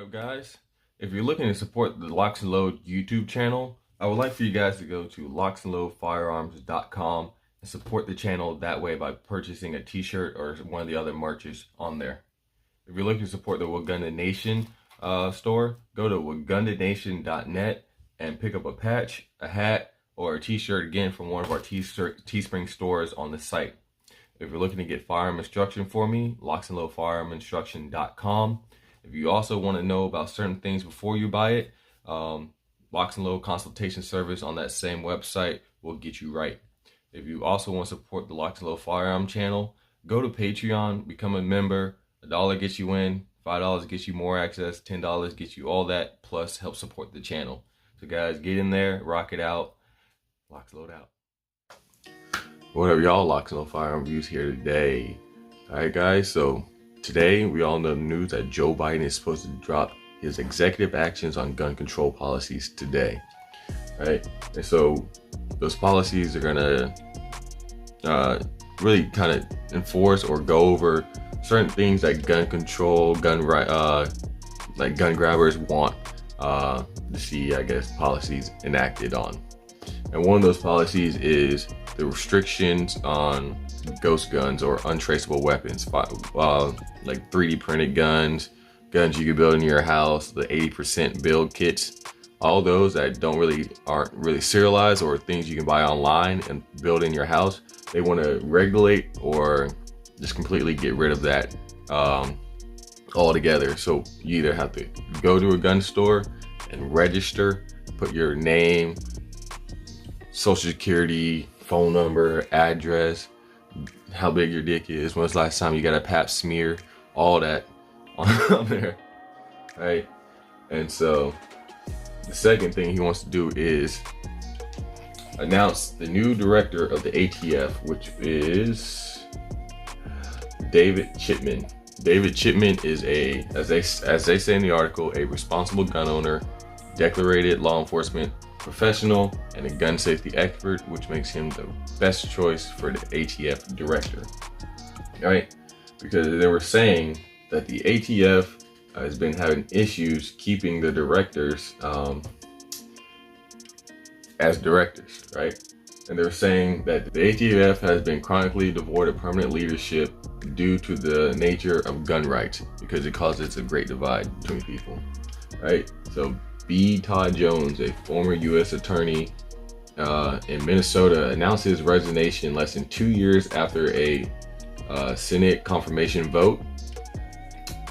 up, guys? If you're looking to support the LocsNLoad YouTube channel, I would like for you guys to go to LocsNLoadFirearms.com and support the channel that way by purchasing a t-shirt or one of the other merches on there. If you're looking to support the Wagunda Nation store, go to wagundanation.net and pick up a patch, a hat, or a t-shirt again from one of our Teespring stores on the site. If you're looking to get firearm instruction for me, LocsNLoadFirearmInstruction.com. If you also want to know about certain things before you buy it, LocsNLoad consultation service on that same website will get you right. If you also want to support the LocsNLoad Firearm channel, go to Patreon, become a member. $1 gets you in, $5 gets you more access, $10 gets you all that, plus help support the channel. So guys, get in there, rock it out. LocsNLoad out. What up, y'all? LocsNLoad Firearm Reviews here today. Alright guys, so today we all know the news that Joe Biden is supposed to drop his executive actions on gun control policies today. Right? And so those policies are gonna really kind of enforce or go over certain things that gun control, like gun grabbers want to see, I guess, policies enacted on. And one of those policies is the restrictions on ghost guns or untraceable weapons, like 3D printed guns you can build in your house, the 80% build kits, all those that aren't really serialized or things you can buy online and build in your house. They want to regulate or just completely get rid of that altogether. So you either have to go to a gun store and register, put your name, social security, phone number, address, how big your dick is, when's the last time you got a pap smear, all that on there, right? And so the second thing he wants to do is announce the new director of the ATF, which is David Chipman. David Chipman is as they say in the article, a responsible gun owner, declared law enforcement professional, and a gun safety expert, which makes him the best choice for the ATF director. Right? Because they were saying that the ATF has been having issues keeping the directors as directors, right? And they're saying that the ATF has been chronically devoid of permanent leadership due to the nature of gun rights, because it causes a great divide between people, right? So B. Todd Jones, a former U.S. attorney in Minnesota, announced his resignation less than 2 years after a Senate confirmation vote.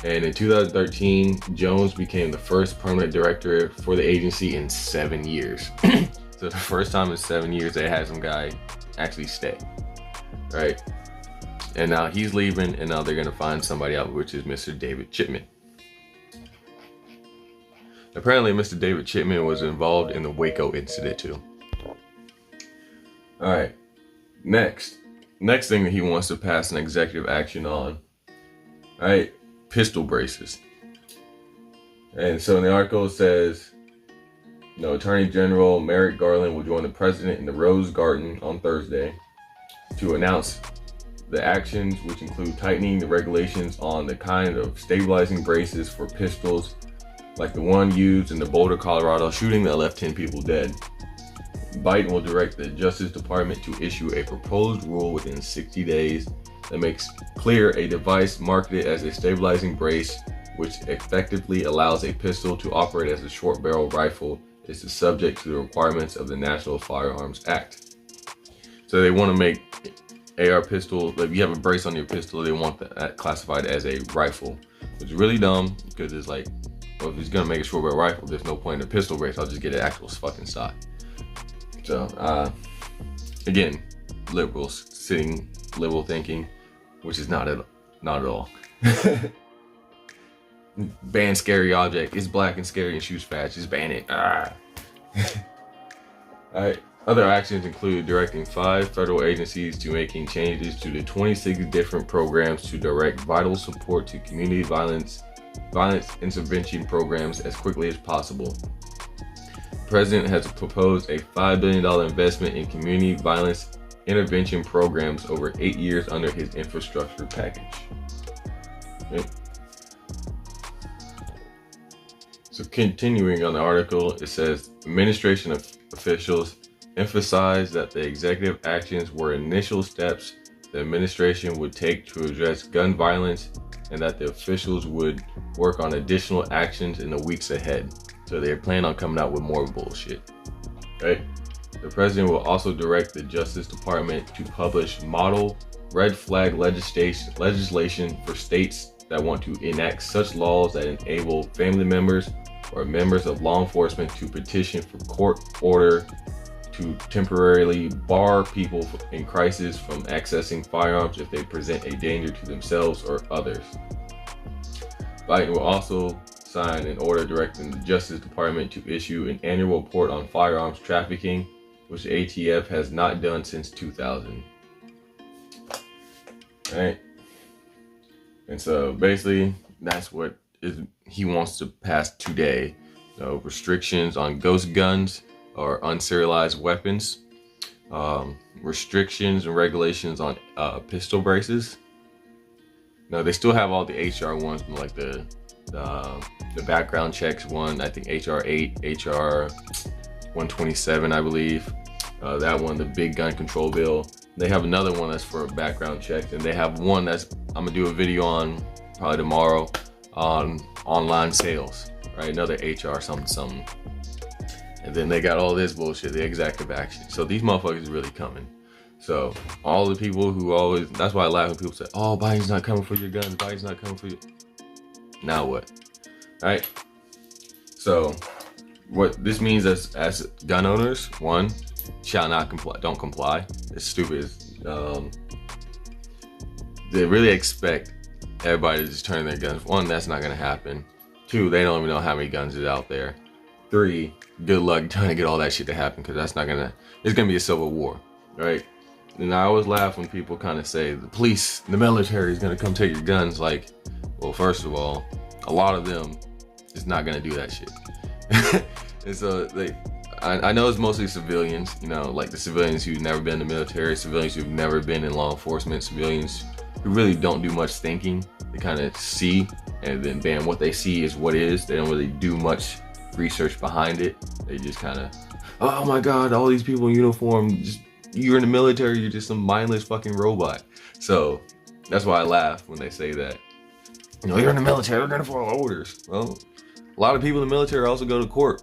And in 2013, Jones became the first permanent director for the agency in 7 years. So the first time in 7 years they had some guy actually stay, right? And now he's leaving, and now they're gonna find somebody out, which is Mr. David Chipman. Apparently, Mr. David Chipman was involved in the Waco incident too. All right, next thing that he wants to pass an executive action on, all right, pistol braces. And so in the article it says, Attorney General Merrick Garland will join the president in the Rose Garden on Thursday to announce the actions, which include tightening the regulations on the kind of stabilizing braces for pistols, like the one used in the Boulder, Colorado shooting that left 10 people dead. Biden will direct the Justice Department to issue a proposed rule within 60 days that makes clear a device marketed as a stabilizing brace, which effectively allows a pistol to operate as a short barrel rifle, is subject to the requirements of the National Firearms Act. So they want to make AR pistol, like you have a brace on your pistol, they want that classified as a rifle, which is really dumb, because it's like, well, if he's gonna make a short barrel rifle, there's no point in a pistol brace. I'll just get an actual fucking stock. So again, liberal thinking, which is not at all. Ban scary object. It's black and scary and shoots fast. Just ban it. Alright. Other actions include directing 5 federal agencies to making changes to the 26 different programs to direct vital support to community violence intervention programs as quickly as possible. The president has proposed a $5 billion investment in community violence intervention programs over 8 years under his infrastructure package. Okay. So continuing on the article, it says administration officials emphasized that the executive actions were initial steps the administration would take to address gun violence, and that the officials would work on additional actions in the weeks ahead. So they plan on coming out with more bullshit, right? The president will also direct the Justice Department to publish model red flag legislation for states that want to enact such laws that enable family members or members of law enforcement to petition for court order to temporarily bar people in crisis from accessing firearms if they present a danger to themselves or others. Biden will also sign an order directing the Justice Department to issue an annual report on firearms trafficking, which the ATF has not done since 2000. Right? And so basically, that's what he wants to pass today. So restrictions on ghost guns or unserialized weapons, restrictions and regulations on pistol braces. No, they still have all the HR ones, like the background checks one. I think HR 8, HR 127, I believe. That one, the big gun control bill. They have another one that's for background checks, and they have one that's I'm gonna do a video on probably tomorrow on online sales, right? Another HR something. And then they got all this bullshit, the executive action. So these motherfuckers are really coming. So all the people who always, that's why I laugh when people say, oh, Biden's not coming for your guns, Biden's not coming for you. Now what? All right? So what this means as gun owners, one, shall not comply, don't comply. It's stupid. They really expect everybody to just turn their guns. One, that's not gonna happen. Two, they don't even know how many guns is out there. Three, good luck trying to get all that shit to happen, because that's not gonna, it's gonna be a civil war, right? And I always laugh when people kind of say the police, the military is gonna come take your guns. Like, well, first of all, a lot of them is not gonna do that shit. And so I know it's mostly civilians, you know, like the civilians who've never been in the military, civilians who've never been in law enforcement, civilians who really don't do much thinking. They kind of see, and then bam, what they see is what is. They don't really do much research behind it. They just kind of, oh my God, all these people in uniform, just, you're in the military, you're just some mindless fucking robot. So that's why I laugh when they say that, you know, you're in the military, you're gonna follow orders. Well, a lot of people in the military also go to court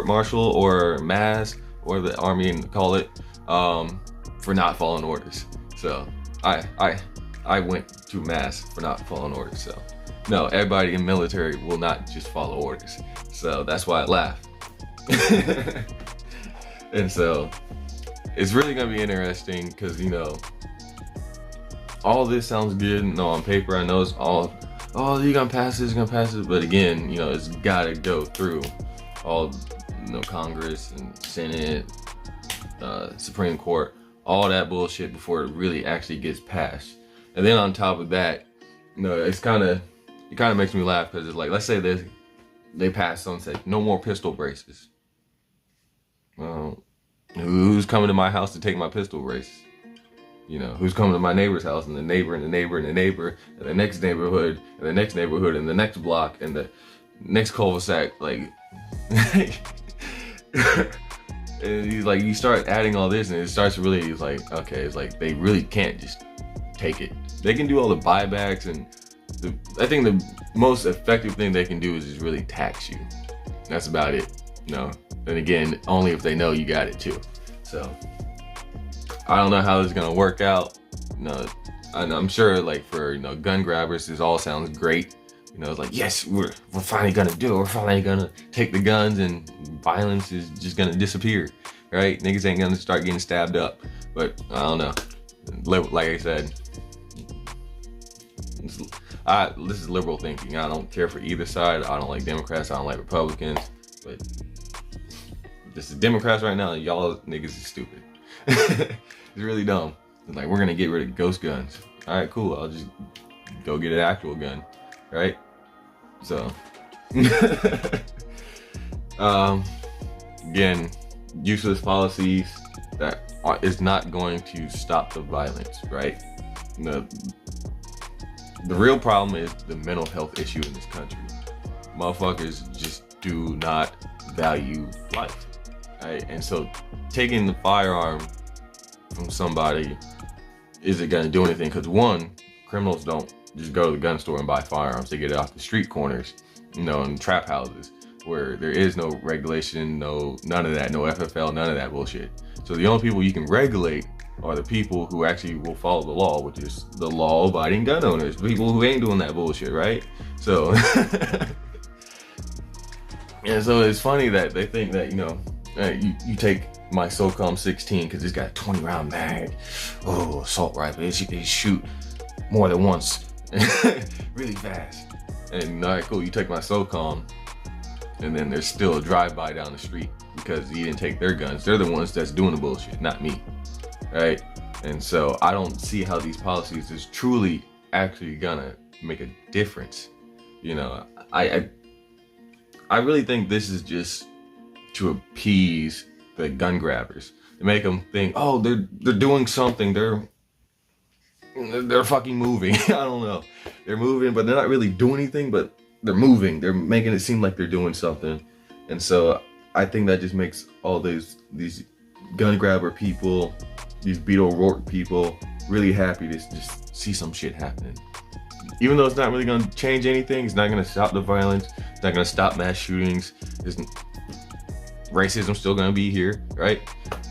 martial or mass, or the army and call it, for not following orders. So I went to mass for not following orders. So no, everybody in military will not just follow orders. So that's why I laugh. And so it's really gonna be interesting, because, you know, all this sounds good. No, on paper, I know it's all, oh, you're gonna pass this, but again, you know, it's gotta go through all, you know, Congress and Senate, Supreme Court, all that bullshit before it really actually gets passed. And then on top of that, you know, it kind of makes me laugh, because it's like, let's say they pass something, say no more pistol braces. Well, who's coming to my house to take my pistol braces? You know, who's coming to my neighbor's house, and the neighbor and the neighbor and the neighbor and the next neighborhood and the next neighborhood and the next block and the next cul-de-sac, like. And he's like, you start adding all this, and it starts really, it's like, okay, it's like they really can't just take it. They can do all the buybacks, and I think the most effective thing they can do is just really tax you. That's about it, you know. And again, only if they know you got it too. So I don't know how this is gonna work out. You know, I'm sure, like, for, you know, gun grabbers, this all sounds great. You know, it's like, yes, we're finally gonna do it. We're finally gonna take the guns, and violence is just gonna disappear, right? Niggas ain't gonna start getting stabbed up. But I don't know. Like I said, this is liberal thinking. I don't care for either side. I don't like Democrats. I don't like Republicans. But this is Democrats right now, and y'all niggas is stupid. It's really dumb. It's like, we're gonna get rid of ghost guns. All right, cool. I'll just go get an actual gun. Right? So, again, useless policies that is not going to stop the violence, right? The real problem is the mental health issue in this country. Motherfuckers just do not value life, right? And so taking the firearm from somebody isn't gonna do anything, because one, criminals don't just go to the gun store and buy firearms. They get it off the street corners, you know, in trap houses where there is no regulation, none of that, no FFL, none of that bullshit. So the only people you can regulate are the people who actually will follow the law, which is the law-abiding gun owners, people who ain't doing that bullshit, right? So, and so it's funny that they think that, you know, you take my SOCOM 16 because it's got a 20-round mag. Oh, assault rifle, it shoot more than once, really fast. And all right, cool, you take my SOCOM, and then there's still a drive-by down the street because you didn't take their guns. They're the ones that's doing the bullshit, not me, right? And so I don't see how these policies is truly actually gonna make a difference. You know, I really think this is just to appease the gun grabbers, to make them think, oh, they're doing something, they're fucking moving. I don't know, they're moving, but they're not really doing anything, but they're moving, they're making it seem like they're doing something. And so I think that just makes all these gun grabber people, these Beto O'Rourke people, really happy to just see some shit happening. Even though it's not really gonna change anything, it's not gonna stop the violence, it's not gonna stop mass shootings, racism's still gonna be here, right?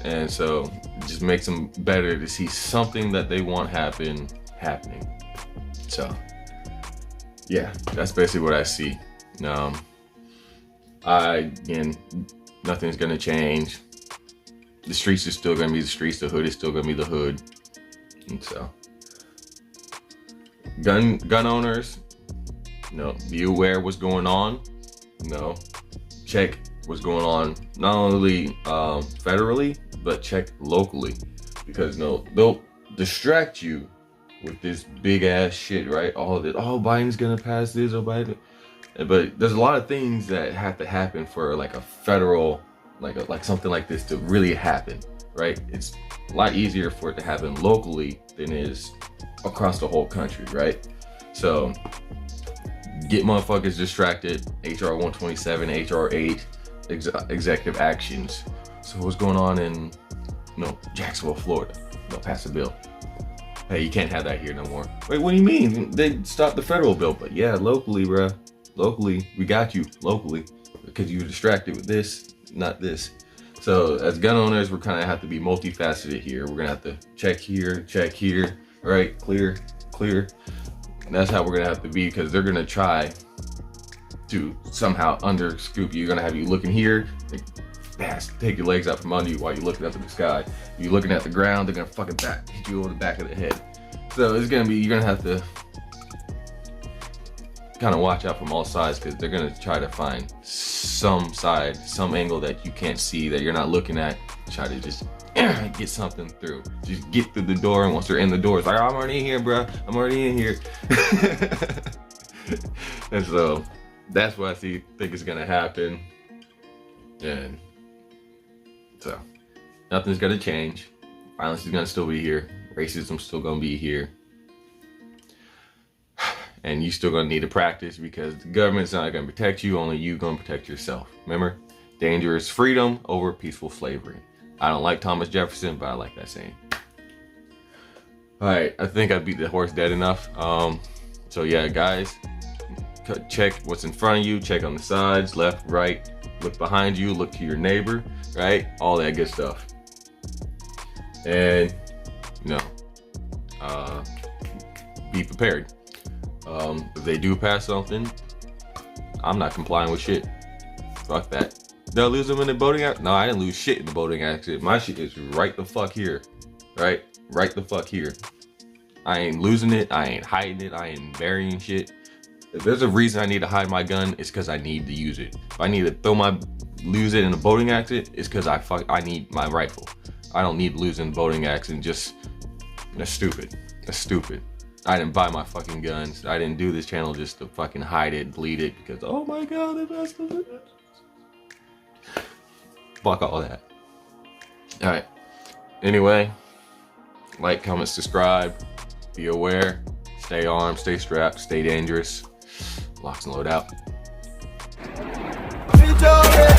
And so it just makes them better to see something that they want happening. So yeah, that's basically what I see. Again, nothing's gonna change. The streets are still gonna be the streets, the hood is still gonna be the hood. And so gun owners, you know, be aware what's going on. You know, check what's going on, not only federally, but check locally, because they'll distract you with this big ass shit, right? All of it, oh, Biden's gonna pass this, or Biden. But there's a lot of things that have to happen for like a federal, like something like this to really happen, right? It's a lot easier for it to happen locally than it is across the whole country, right? So get motherfuckers distracted. HR 127, HR 8, executive actions. So what's going on in, you know, Jacksonville, Florida? They'll pass a bill. Hey, you can't have that here no more. Wait, what do you mean? They stopped the federal bill. But yeah, locally, bruh. Locally, we got you locally because you were distracted with this, not this. So as gun owners, we're kind of have to be multifaceted here. We're gonna have to check here, right? Clear. And that's how we're gonna have to be, because they're gonna try to somehow underscoop you. You're gonna have you looking here, take your legs out from under you while you're looking up at the sky. You're looking at the ground, they're gonna fucking hit you over the back of the head. So it's gonna be, you're gonna have to kind of watch out from all sides, because they're gonna try to find some side, some angle that you can't see, that you're not looking at, try to just get something through. Just get through the door, and once they're in the door, it's like, I'm already in here, bro. I'm already in here. And so that's what I think is gonna happen. And so nothing's gonna change. Violence is gonna still be here. Racism's still gonna be here. And you still gonna need to practice, because the government's not gonna protect you, only you gonna protect yourself. Remember, dangerous freedom over peaceful slavery. I don't like Thomas Jefferson, but I like that saying. All right, I think I beat the horse dead enough. So yeah, guys, check what's in front of you, check on the sides, left, right, look behind you, look to your neighbor, right? All that good stuff. And, you know, be prepared. If they do pass something, I'm not complying with shit. Fuck that. Did I lose them in the boating accident? No, I didn't lose shit in the boating accident. My shit is right the fuck here. Right? Right the fuck here. I ain't losing it. I ain't hiding it. I ain't burying shit. If there's a reason I need to hide my gun, it's because I need to use it. If I need to lose it in a boating accident, it's because I need my rifle. I don't need to lose in a boating accident. That's stupid. That's stupid. I didn't buy my fucking guns. I didn't do this channel just to fucking hide it, delete it, because oh my god, they messed with it. Fuck all that. Alright. Anyway, like, comment, subscribe. Be aware. Stay armed, stay strapped, stay dangerous. LocsNLoad out. story.